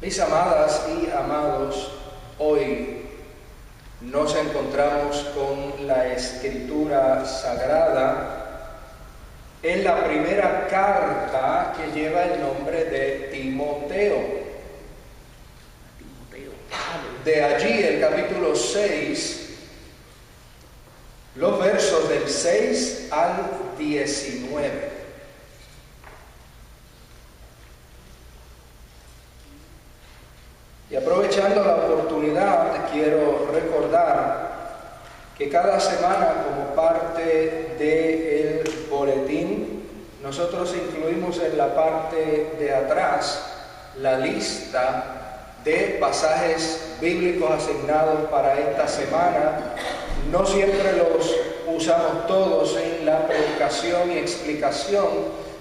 Mis amadas y amados, hoy nos encontramos con la Escritura Sagrada en la primera carta que lleva el nombre de Timoteo. De allí el capítulo 6, los versos del 6 al 19. Y aprovechando la oportunidad, quiero recordar que cada semana, como parte del boletín, nosotros incluimos en la parte de atrás la lista de pasajes bíblicos asignados para esta semana. No siempre los usamos todos en la predicación y explicación,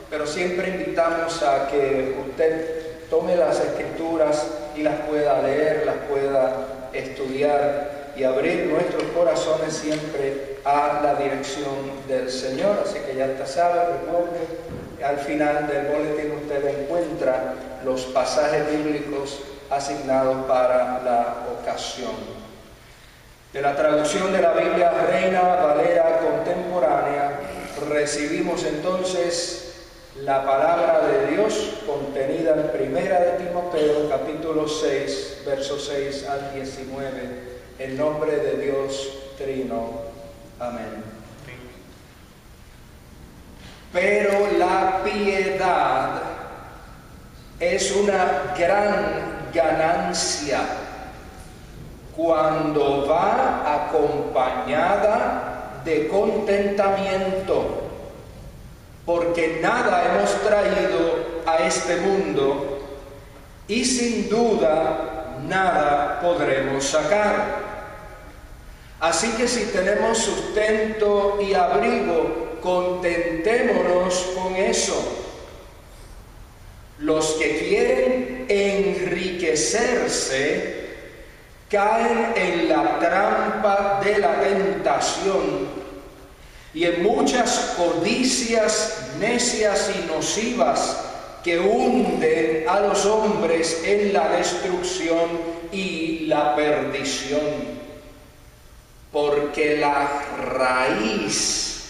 pero siempre invitamos a que usted tome las Escrituras y las pueda leer, las pueda estudiar y abrir nuestros corazones siempre a la dirección del Señor. Así que ya sabe, recuerde, al final del boletín usted encuentra los pasajes bíblicos asignados para la ocasión. De la traducción de la Biblia Reina Valera Contemporánea, recibimos entonces la palabra de Dios contenida en Primera de Timoteo, capítulo 6, versos 6 al 19, en nombre de Dios Trino. Amén. Pero la piedad es una gran ganancia cuando va acompañada de contentamiento, porque nada hemos traído a este mundo y sin duda nada podremos sacar. Así que si tenemos sustento y abrigo, contentémonos con eso. Los que quieren enriquecerse caen en la trampa de la tentación y en muchas codicias necias y nocivas que hunden a los hombres en la destrucción y la perdición. Porque la raíz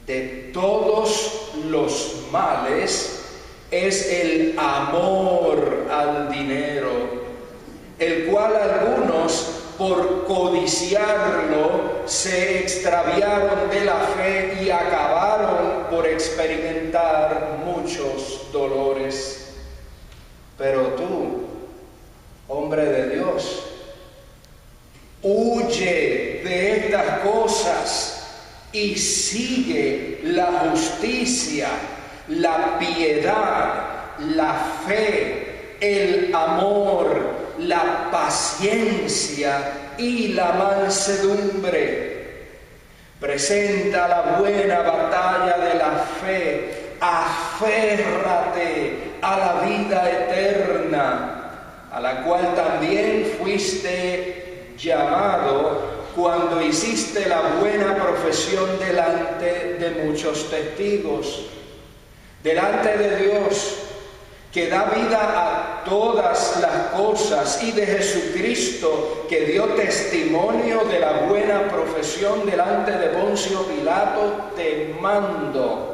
de todos los males es el amor al dinero, el cual algunos, por codiciarlo, se extraviaron de la fe y acabaron por experimentar muchos dolores. Pero tú, hombre de Dios, huye de estas cosas y sigue la justicia, la piedad, la fe, el amor, la paciencia y la mansedumbre. Presenta la buena batalla de la fe, aférrate a la vida eterna, a la cual también fuiste llamado cuando hiciste la buena profesión delante de muchos testigos. Delante de Dios, que da vida a todas las cosas, y de Jesucristo, que dio testimonio de la buena profesión delante de Poncio Pilato, te mando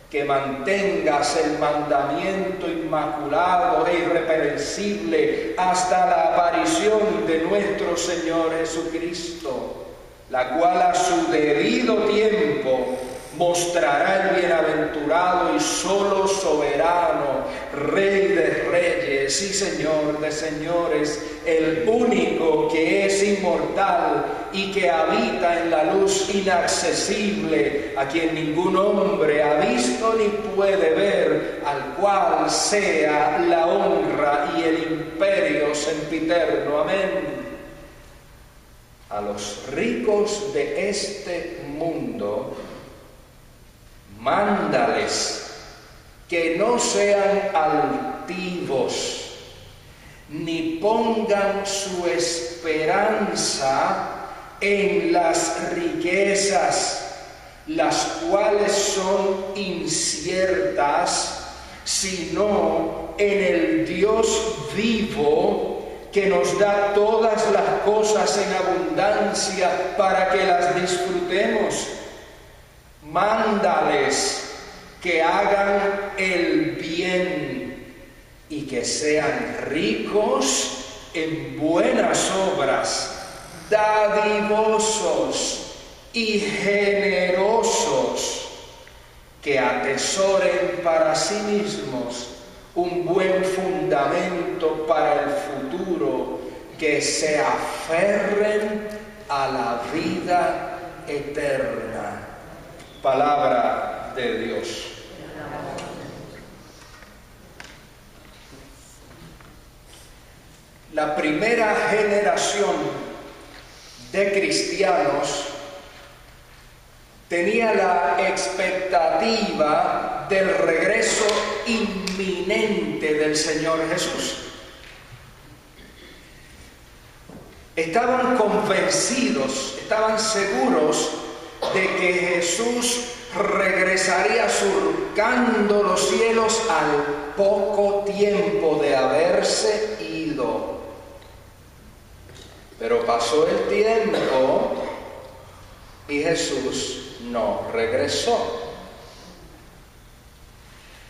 que mantengas el mandamiento inmaculado e irreprensible hasta la aparición de nuestro Señor Jesucristo, la cual a su debido tiempo mostrará el bienaventurado y solo soberano, Rey de reyes y Señor de señores, el único que es inmortal y que habita en la luz inaccesible, a quien ningún hombre ha visto ni puede ver, al cual sea la honra y el imperio sempiterno. Amén. A los ricos de este mundo, mándales que no sean altivos, ni pongan su esperanza en las riquezas, las cuales son inciertas, sino en el Dios vivo que nos da todas las cosas en abundancia para que las disfrutemos. Mándales que hagan el bien y que sean ricos en buenas obras, dadivosos y generosos, que atesoren para sí mismos un buen fundamento para el futuro, que se aferren a la vida eterna. Palabra de Dios. La primera generación de cristianos tenía la expectativa del regreso inminente del Señor Jesús. Estaban convencidos, estaban seguros de que Jesús regresaría surcando los cielos al poco tiempo de haberse ido. Pero pasó el tiempo y Jesús no regresó.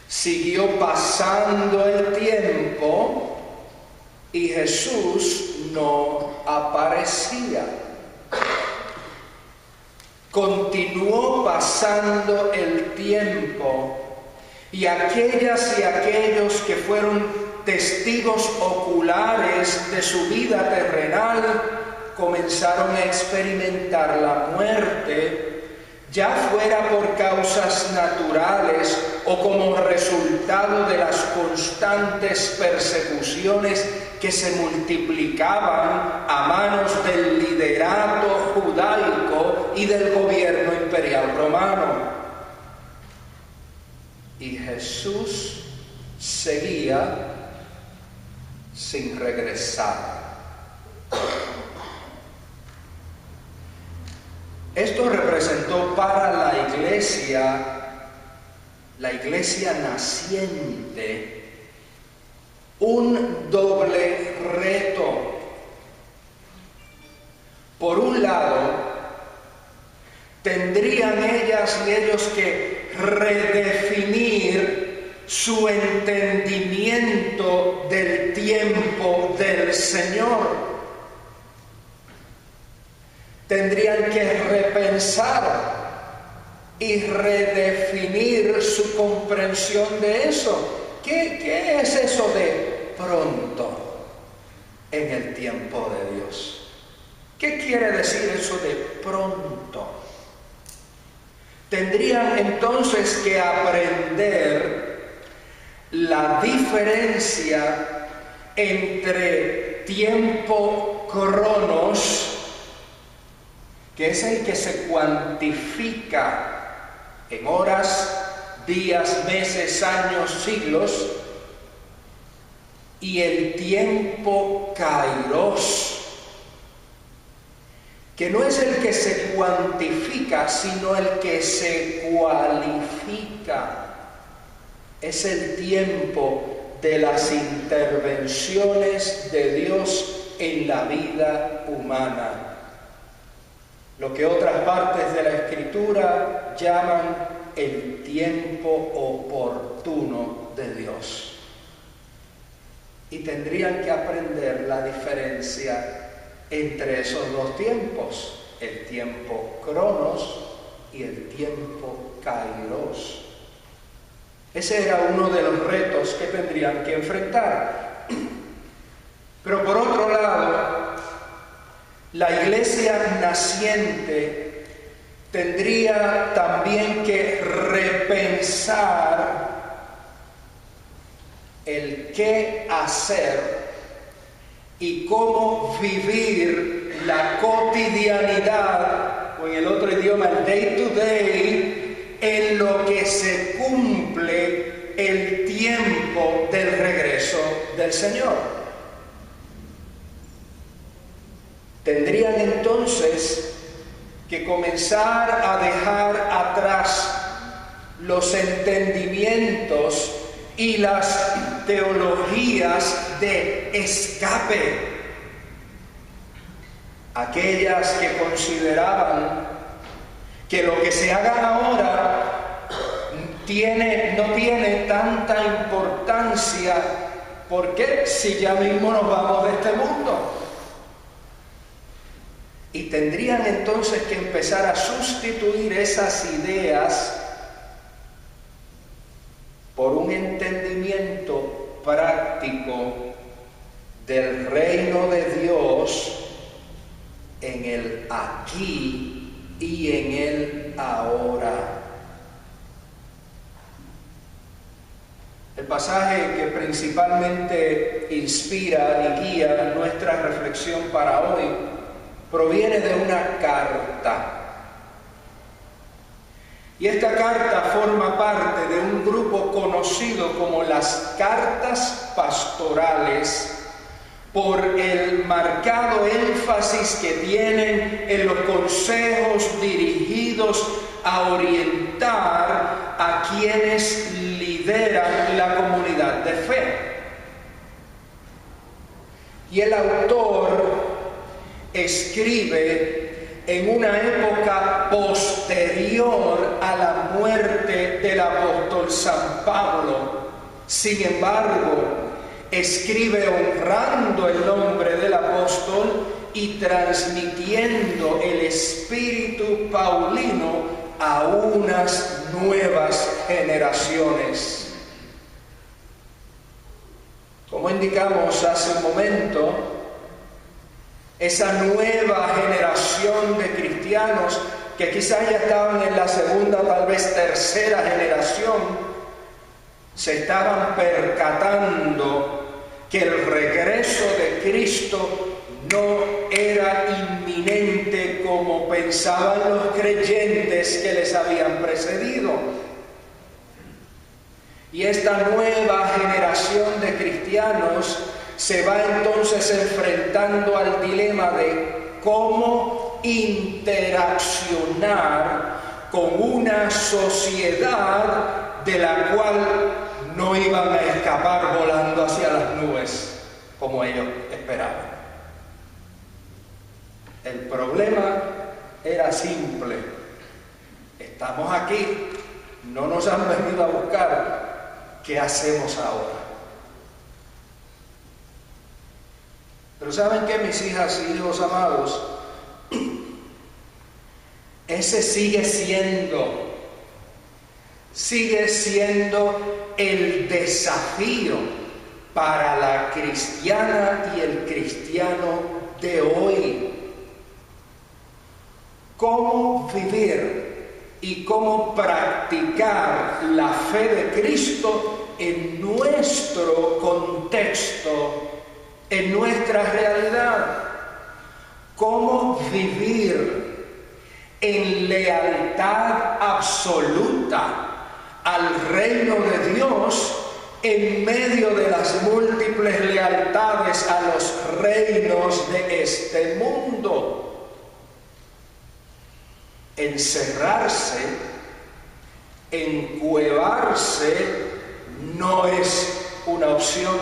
Siguió pasando el tiempo y Jesús no aparecía. Continuó pasando el tiempo y aquellas y aquellos que fueron testigos oculares de su vida terrenal comenzaron a experimentar la muerte, ya fuera por causas naturales o como resultado de las constantes persecuciones que se multiplicaban a manos del liderato judaico y del gobierno imperial romano. Y Jesús seguía sin regresar. Esto representó para la iglesia naciente, un doble reto. Por un lado, tendrían ellas y ellos que redefinir su entendimiento del tiempo del Señor. Tendrían que repensar y redefinir su comprensión de eso. ¿Qué es eso de pronto en el tiempo de Dios? ¿Qué quiere decir eso de pronto? Tendrían entonces que aprender la diferencia entre tiempo cronos, que es el que se cuantifica en horas, días, meses, años, siglos, y el tiempo kairos, que no es el que se cuantifica, sino el que se cualifica. Es el tiempo de las intervenciones de Dios en la vida humana. Lo que otras partes de la Escritura llaman el tiempo oportuno de Dios. Y tendrían que aprender la diferencia entre esos dos tiempos, el tiempo cronos y el tiempo kairos. Ese era uno de los retos que tendrían que enfrentar. Pero por otro lado, la iglesia naciente tendría también que repensar el qué hacer y cómo vivir la cotidianidad, o en el otro idioma, el day to day, en lo que se cumple el tiempo del regreso del Señor. Tendrían entonces que comenzar a dejar atrás los entendimientos y las teologías de escape, aquellas que consideraban que lo que se haga ahora no tiene tanta importancia, porque si ya mismo nos vamos de este mundo. Y tendrían entonces que empezar a sustituir esas ideas por un entendimiento práctico del reino de Dios en el aquí y en el ahora. El pasaje que principalmente inspira y guía nuestra reflexión para hoy proviene de una carta. Y esta carta forma parte de un grupo conocido como las cartas pastorales, por el marcado énfasis que tienen en los consejos dirigidos a orientar a quienes lideran la comunidad de fe. Y el autor escribe en una época posterior a la muerte del apóstol San Pablo. Sin embargo, escribe honrando el nombre del apóstol y transmitiendo el espíritu paulino a unas nuevas generaciones. Como indicamos hace un momento, esa nueva generación de cristianos que quizás ya estaban en la segunda, tal vez tercera generación, se estaban percatando que el regreso de Cristo no era inminente como pensaban los creyentes que les habían precedido. Y esta nueva generación de cristianos se va entonces enfrentando al dilema de cómo interaccionar con una sociedad de la cual no iban a escapar volando hacia las nubes como ellos esperaban. El problema era simple. Estamos aquí, no nos han venido a buscar. ¿Qué hacemos ahora? Pero ¿saben qué, mis hijas y hijos amados? Ese sigue siendo el desafío para la cristiana y el cristiano de hoy. ¿Cómo vivir y cómo practicar la fe de Cristo en nuestro contexto, en nuestra realidad? ¿Cómo vivir en lealtad absoluta al reino de Dios en medio de las múltiples lealtades a los reinos de este mundo? Encerrarse, encuevarse, no es una opción.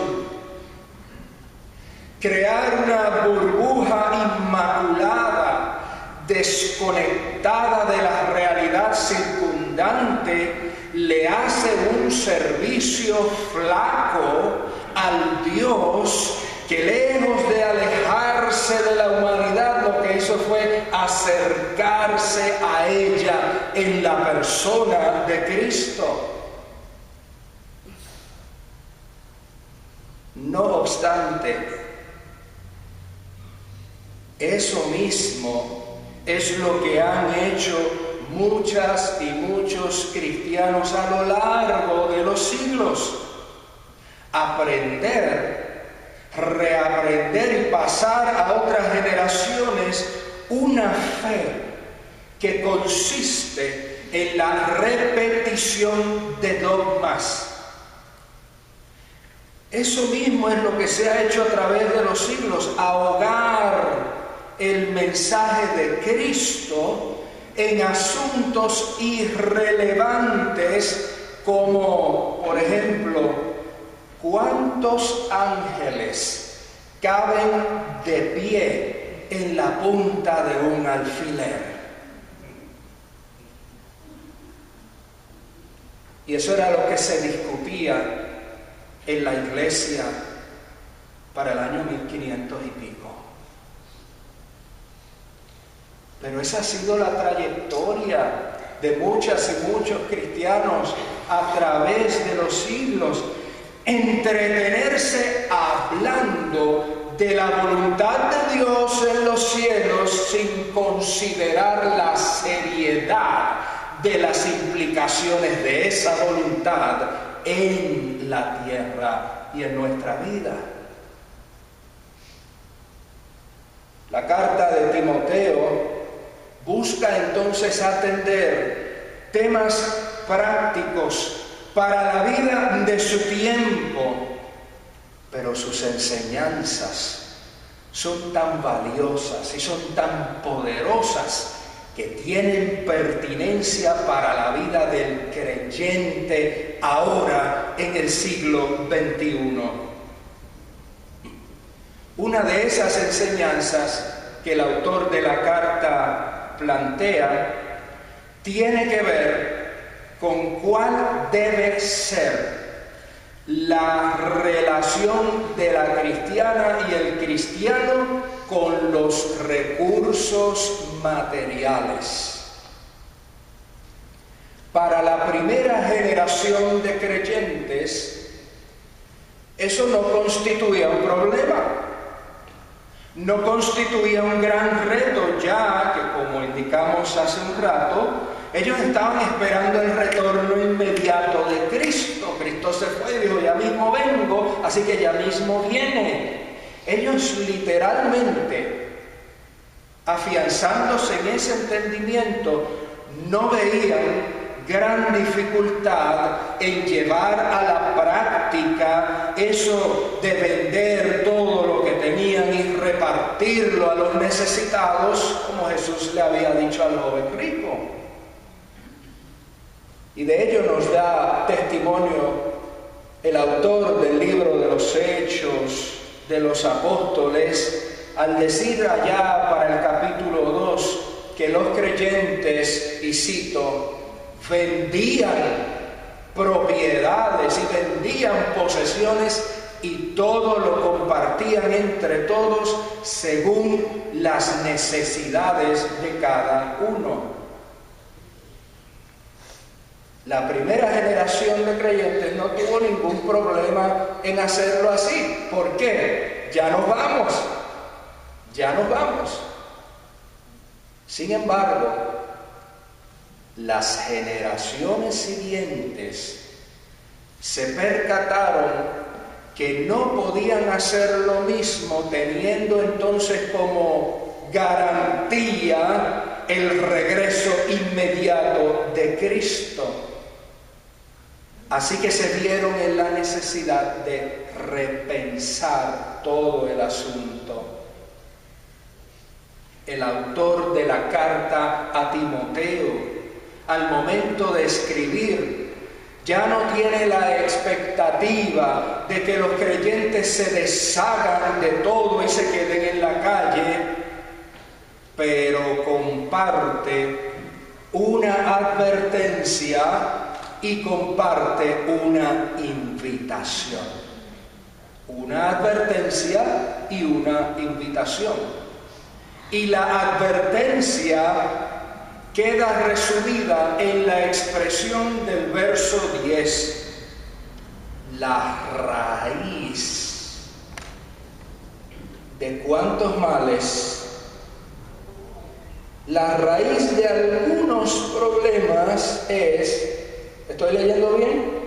Crear una burbuja inmaculada, desconectada de la realidad circundante, le hace un servicio flaco al Dios que, lejos de alejarse de la humanidad, lo que hizo fue acercarse a ella en la persona de Cristo. No obstante, eso mismo es lo que han hecho muchas y muchos cristianos a lo largo de los siglos. Aprender, reaprender y pasar a otras generaciones una fe que consiste en la repetición de dogmas. Eso mismo es lo que se ha hecho a través de los siglos, ahogar el mensaje de Cristo en asuntos irrelevantes como, por ejemplo, ¿cuántos ángeles caben de pie en la punta de un alfiler? Y eso era lo que se discutía en la iglesia para el año 1500 y pico. Pero esa ha sido la trayectoria de muchas y muchos cristianos a través de los siglos. Entretenerse hablando de la voluntad de Dios en los cielos sin considerar la seriedad de las implicaciones de esa voluntad en la tierra y en nuestra vida. La carta de Timoteo busca entonces atender temas prácticos para la vida de su tiempo, pero sus enseñanzas son tan valiosas y son tan poderosas que tienen pertinencia para la vida del creyente ahora en el siglo XXI. Una de esas enseñanzas que el autor de la carta plantea tiene que ver con cuál debe ser la relación de la cristiana y el cristiano con los recursos materiales. Para la primera generación de creyentes, eso no constituía un problema, no constituía un gran reto, ya que, como indicamos hace un rato, ellos estaban esperando el retorno inmediato de Cristo. Cristo se fue y dijo, ya mismo vengo, así que ya mismo viene. Ellos literalmente, afianzándose en ese entendimiento, no veían gran dificultad en llevar a la práctica eso de vender todo lo que tenían y repartirlo a los necesitados, como Jesús le había dicho al joven rico. Y de ello nos da testimonio el autor del libro de los Hechos de los Apóstoles, al decir allá para el capítulo 2 que los creyentes, y cito, vendían propiedades y vendían posesiones y todo lo compartían entre todos según las necesidades de cada uno. La primera generación de creyentes no tuvo ningún problema en hacerlo así. ¿Por qué? Ya nos vamos. Sin embargo, las generaciones siguientes se percataron que no podían hacer lo mismo, teniendo entonces como garantía el regreso inmediato de Cristo. Así que se vieron en la necesidad de repensar todo el asunto. El autor de la carta a Timoteo, al momento de escribir, ya no tiene la expectativa de que los creyentes se deshagan de todo y se queden en la calle, pero comparte una advertencia y comparte una invitación. Una advertencia y una invitación. Y la advertencia queda resumida en la expresión del verso 10, la raíz de cuántos males. La raíz de algunos problemas es, ¿estoy leyendo bien?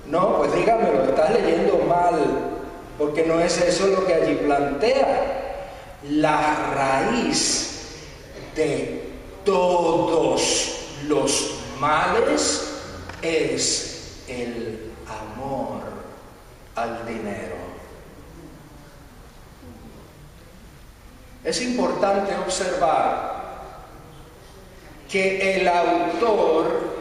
No, pues dígamelo, estás leyendo mal, porque no es eso lo que allí plantea. La raíz de todos los males es el amor al dinero. Es importante observar que el autor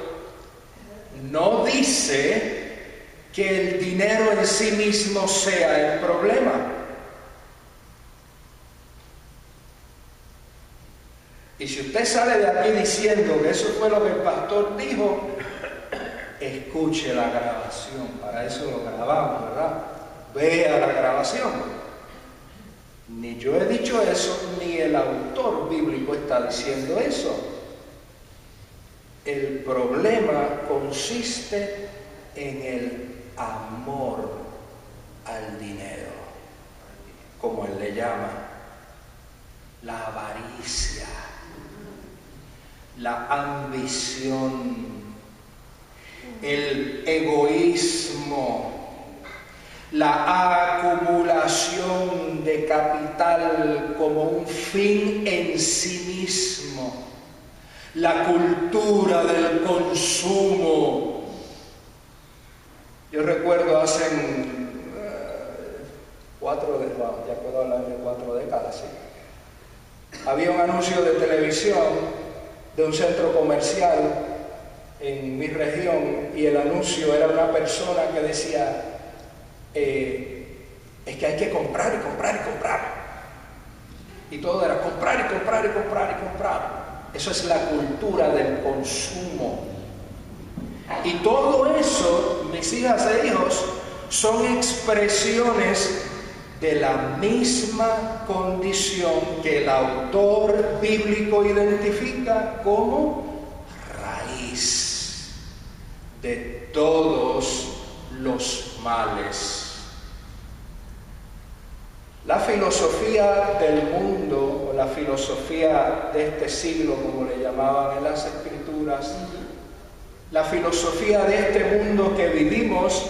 no dice que el dinero en sí mismo sea el problema. Y si usted sale de aquí diciendo que eso fue lo que el pastor dijo, escuche la grabación. Para eso lo grabamos, ¿verdad? Vea la grabación. Ni yo he dicho eso, ni el autor bíblico está diciendo eso. El problema consiste en el amor al dinero, como él le llama, la avaricia, la ambición, el egoísmo, la acumulación de capital como un fin en sí mismo, la cultura del consumo. Yo recuerdo hace 4 décadas, ¿sí? Había un anuncio de televisión de un centro comercial en mi región, y el anuncio era una persona que decía, es que hay que comprar y comprar y comprar. Y todo era comprar y comprar y comprar y comprar. Eso es la cultura del consumo. Y todo eso, mis hijas e hijos, son expresiones de la misma condición que el autor bíblico identifica como raíz de todos los males. La filosofía del mundo, o la filosofía de este siglo, como le llamaban en las Escrituras, la filosofía de este mundo que vivimos,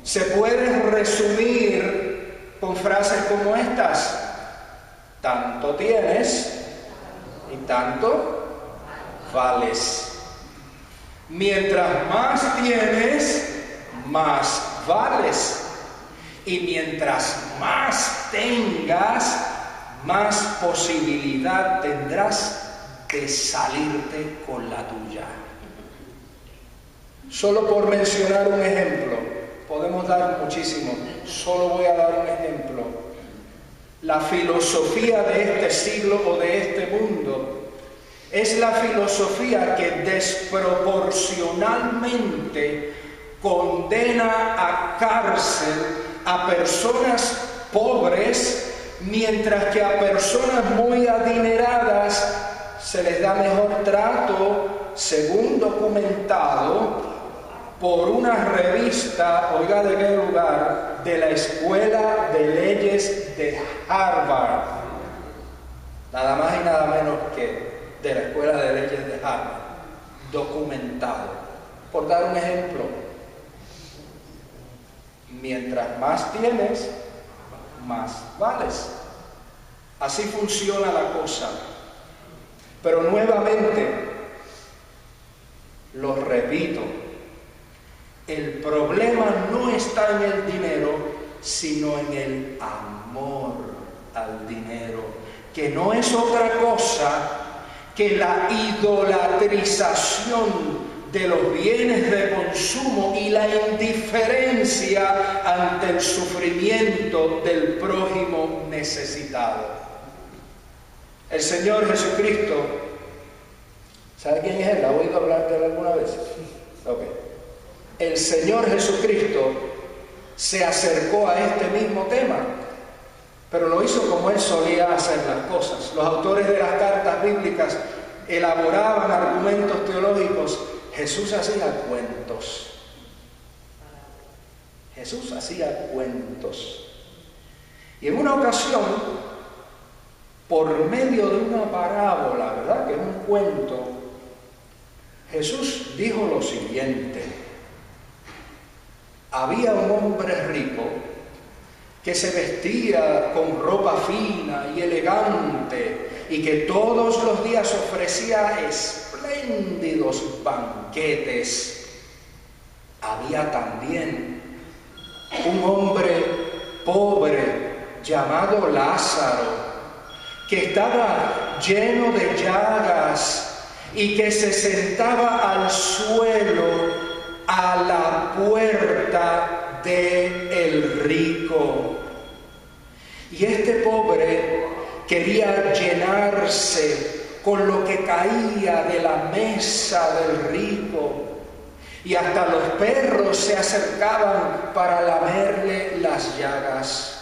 se puede resumir con frases como estas: tanto tienes y tanto vales. Mientras más tienes, más vales. Y mientras más tengas, más posibilidad tendrás de salirte con la tuya. Solo por mencionar un ejemplo, podemos dar muchísimo, solo voy a dar un ejemplo. La filosofía de este siglo o de este mundo es la filosofía que desproporcionalmente condena a cárcel a personas pobres, mientras que a personas muy adineradas se les da mejor trato, según documentado por una revista, oiga de qué lugar, de la Escuela de Leyes de Harvard. Nada más y nada menos que de la Escuela de Leyes de Harvard. Documentado. Por dar un ejemplo, mientras más tienes, más vales. Así funciona la cosa. Pero nuevamente, lo repito, el problema no está en el dinero, sino en el amor al dinero, que no es otra cosa que la idolatrización de los bienes de consumo y la indiferencia ante el sufrimiento del prójimo necesitado. El Señor Jesucristo, ¿sabe quién es él? ¿Ha oído hablar de él alguna vez? Ok. El Señor Jesucristo se acercó a este mismo tema, pero lo hizo como él solía hacer las cosas. Los autores de las cartas bíblicas elaboraban argumentos teológicos. Jesús hacía cuentos. Jesús hacía cuentos. Y en una ocasión, por medio de una parábola, ¿verdad?, que es un cuento, Jesús dijo lo siguiente: había un hombre rico que se vestía con ropa fina y elegante y que todos los días ofrecía espléndidos banquetes. Había también un hombre pobre llamado Lázaro, que estaba lleno de llagas y que se sentaba al suelo a la puerta del rico. Y este pobre quería llenarse con lo que caía de la mesa del rico, y hasta los perros se acercaban para lamerle las llagas.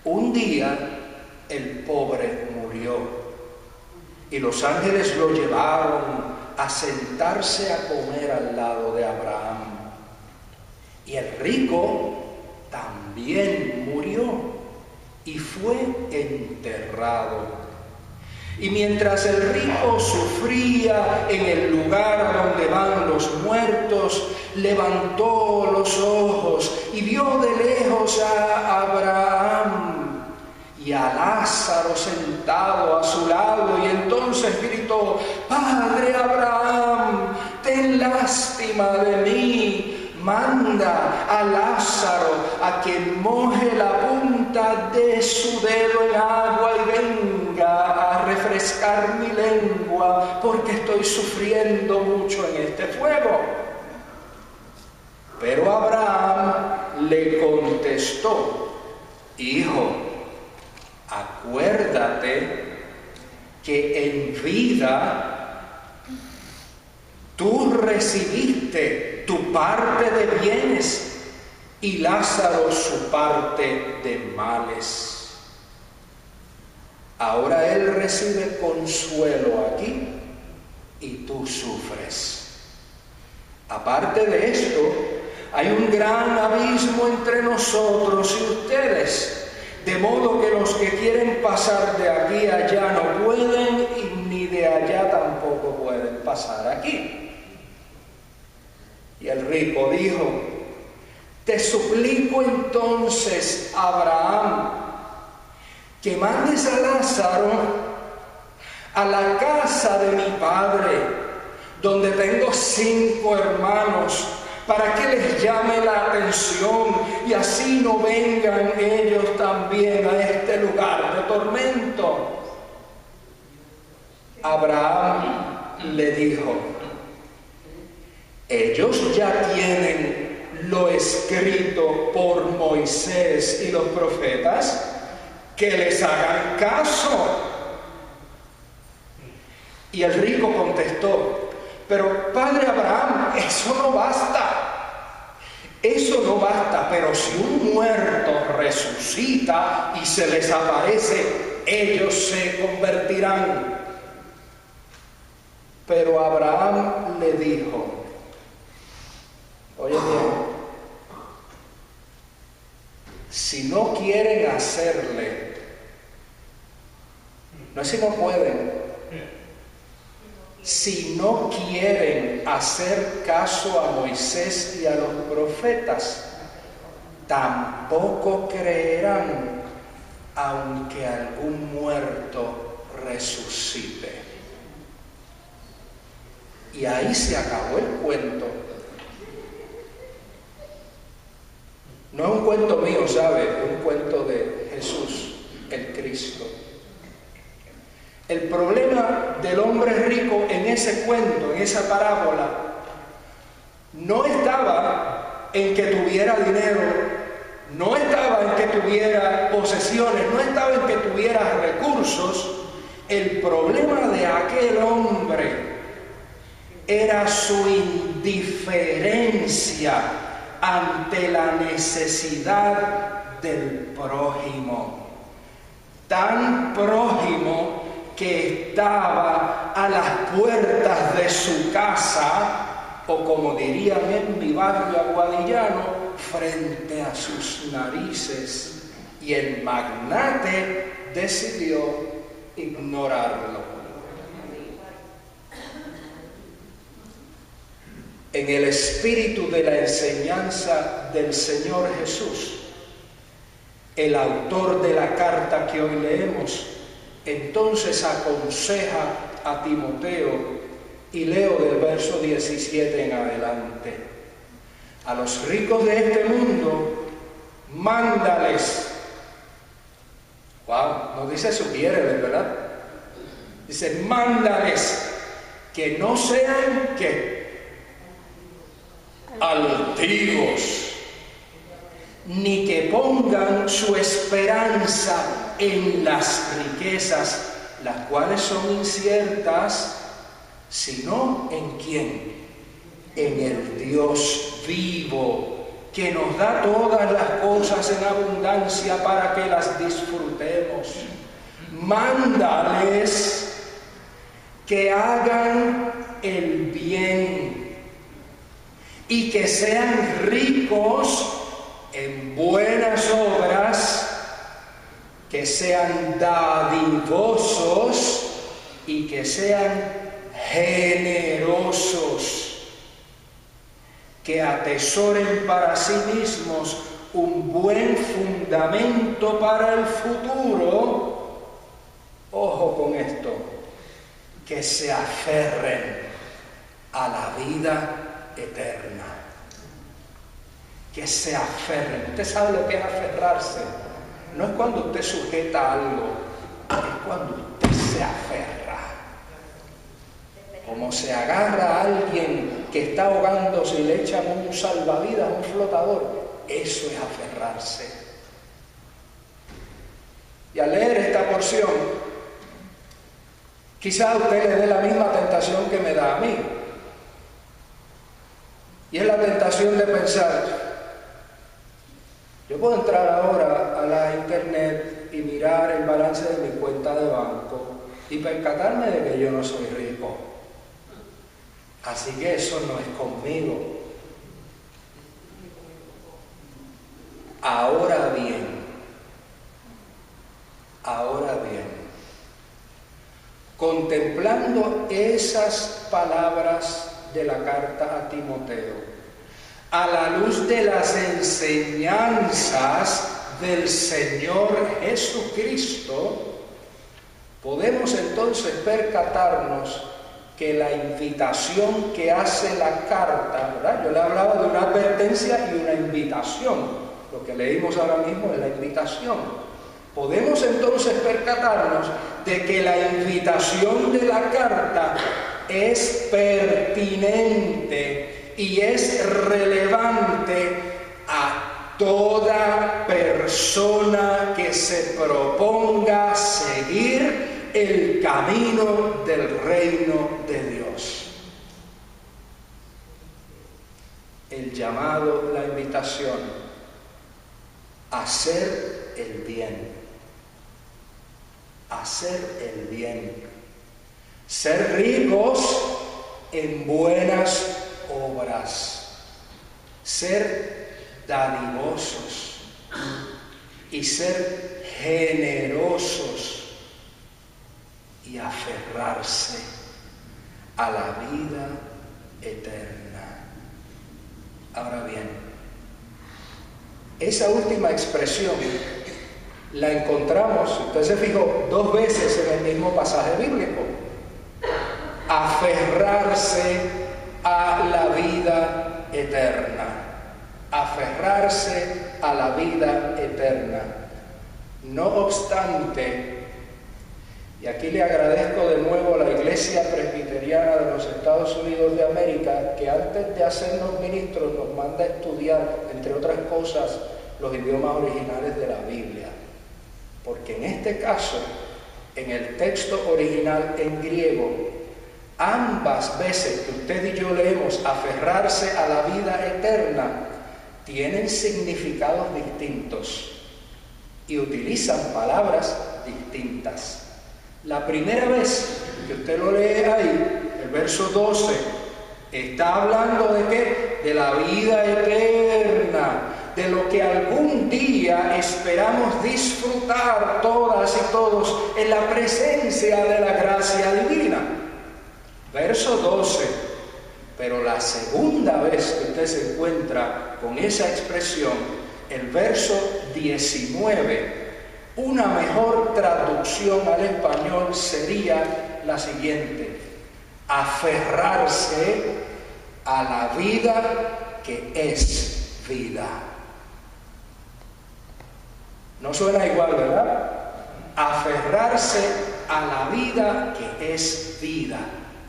Un día el pobre murió y los ángeles lo llevaron a sentarse a comer al lado de Abraham. Y el rico también murió y fue enterrado. Y mientras el rico sufría en el lugar donde van los muertos, levantó los ojos y vio de lejos a Abraham y a Lázaro sentado a su lado, y entonces gritó: Padre Abraham, ten lástima de mí, manda a Lázaro a que moje la punta de su dedo en agua y venga a refrescar mi lengua, porque estoy sufriendo mucho en este fuego. Pero Abraham le contestó: Hijo, acuérdate que en vida tú recibiste tu parte de bienes y Lázaro su parte de males. Ahora él recibe consuelo aquí y tú sufres. Aparte de esto, hay un gran abismo entre nosotros y ustedes, de modo que los que quieren pasar de aquí a allá no pueden, y ni de allá tampoco pueden pasar aquí. Y el rico dijo: Te suplico entonces, Abraham, que mandes a Lázaro a la casa de mi padre, donde tengo 5 hermanos, para que les llame la atención y así no vengan ellos también a este lugar de tormento. Abraham le dijo: Ellos ya tienen lo escrito por Moisés y los profetas, que les hagan caso. Y el rico contestó: Pero padre Abraham, eso no basta. Eso no basta, pero si un muerto resucita y se les aparece, ellos se convertirán. Pero Abraham le dijo: Oye bien, si no quieren hacerle, no es si no pueden, si no quieren hacer caso a Moisés y a los profetas, tampoco creerán, aunque algún muerto resucite. Y ahí se acabó el cuento. No es un cuento mío, ¿sabe? Es un cuento de Jesús, el Cristo. El problema del hombre rico en ese cuento, en esa parábola, no estaba en que tuviera dinero, no estaba en que tuviera posesiones, no estaba en que tuviera recursos. El problema de aquel hombre era su indiferencia ante la necesidad del prójimo. Tan prójimo que estaba a las puertas de su casa, o como dirían en mi barrio aguadillano, frente a sus narices, y el magnate decidió ignorarlo. En el espíritu de la enseñanza del Señor Jesús, el autor de la carta que hoy leemos entonces aconseja a Timoteo, y leo del verso 17 en adelante: A los ricos de este mundo, mándales. Wow, no dice sugiéreles, ¿verdad? Dice: mándales que no sean, ¿qué? altivos, ni que pongan su esperanza en las riquezas, las cuales son inciertas, sino ¿en quién? En el Dios vivo, que nos da todas las cosas en abundancia para que las disfrutemos. Mándales que hagan el bien y que sean ricos en buenas obras, que sean dadivosos y que sean generosos, que atesoren para sí mismos un buen fundamento para el futuro. Ojo con esto, que se aferren a la vida eterna. Que se aferren. Usted sabe lo que es aferrarse. No es cuando usted sujeta algo, es cuando usted se aferra. Como se agarra a alguien que está ahogándose y le echan un salvavidas, un flotador. Eso es aferrarse. Y al leer esta porción, quizás a usted le dé la misma tentación que me da a mí. Y es la tentación de pensar, yo puedo entrar ahora a la internet y mirar el balance de mi cuenta de banco y percatarme de que yo no soy rico. Así que eso no es conmigo. Ahora bien, contemplando esas palabras de la carta a Timoteo, a la luz de las enseñanzas del Señor Jesucristo, podemos entonces percatarnos que la invitación que hace la carta, ¿verdad? Yo le hablaba de una advertencia y una invitación. Lo que leímos ahora mismo es la invitación. Podemos entonces percatarnos de que la invitación de la carta es pertinente y es relevante a toda persona que se proponga seguir el camino del reino de Dios. El llamado, la invitación a hacer el bien. Hacer el bien. Ser ricos en buenas obras. Ser dadivosos y ser generosos y aferrarse a la vida eterna. Ahora bien, esa última expresión la encontramos, si usted se fijó, 2 veces en el mismo pasaje bíblico. Aferrarse a la vida eterna. Aferrarse a la vida eterna. No obstante, y aquí le agradezco de nuevo a la Iglesia Presbiteriana de los Estados Unidos de América, que antes de hacernos ministros nos manda a estudiar, entre otras cosas, los idiomas originales de la Biblia. Porque en este caso, en el texto original en griego, ambas veces que usted y yo leemos aferrarse a la vida eterna, tienen significados distintos y utilizan palabras distintas. La primera vez que usted lo lee ahí, el verso 12, está hablando ¿de qué? De la vida eterna, de lo que algún día esperamos disfrutar todas y todos en la presencia de la gracia divina. Verso 12. Pero la segunda vez que usted se encuentra con esa expresión, el verso 19, una mejor traducción al español sería la siguiente: aferrarse a la vida que es vida. No suena igual, ¿verdad? Aferrarse a la vida que es vida.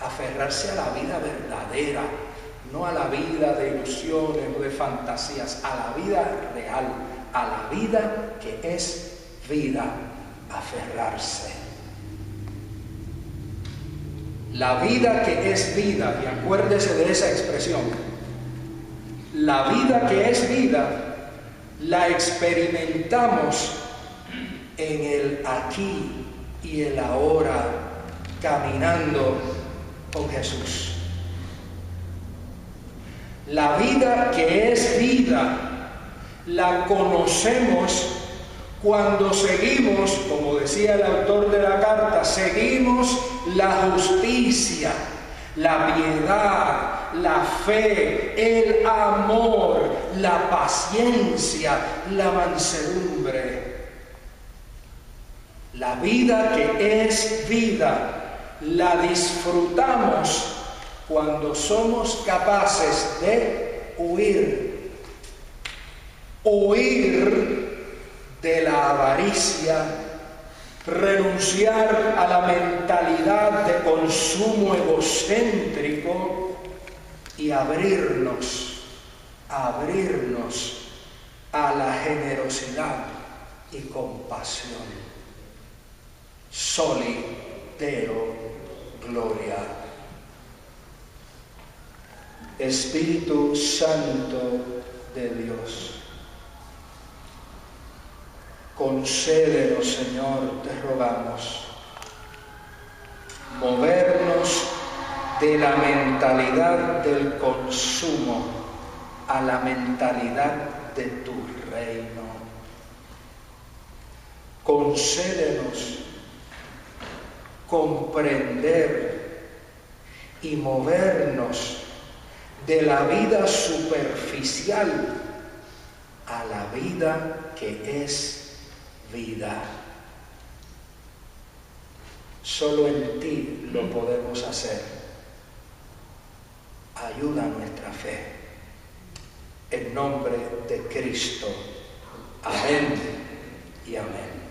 Aferrarse a la vida verdadera, no a la vida de ilusiones o de fantasías, a la vida real, a la vida que es vida, aferrarse. La vida que es vida, y acuérdese de esa expresión, la vida que es vida, la experimentamos en el aquí y el ahora, caminando con Jesús. La vida que es vida, la conocemos cuando seguimos, como decía el autor de la carta, seguimos la justicia, la piedad, la fe, el amor, la paciencia, la mansedumbre. La vida que es vida, la disfrutamos cuando somos capaces de huir de la avaricia, renunciar a la mentalidad de consumo egocéntrico y abrirnos a la generosidad y compasión. Soli Deo Gloria. Espíritu Santo de Dios, concédenos, Señor, te rogamos, movernos de la mentalidad del consumo a la mentalidad de tu reino. Concédenos comprender y movernos de la vida superficial a la vida que es vida. Solo en ti lo podemos hacer. Ayuda a nuestra fe. En nombre de Cristo. Amén y amén.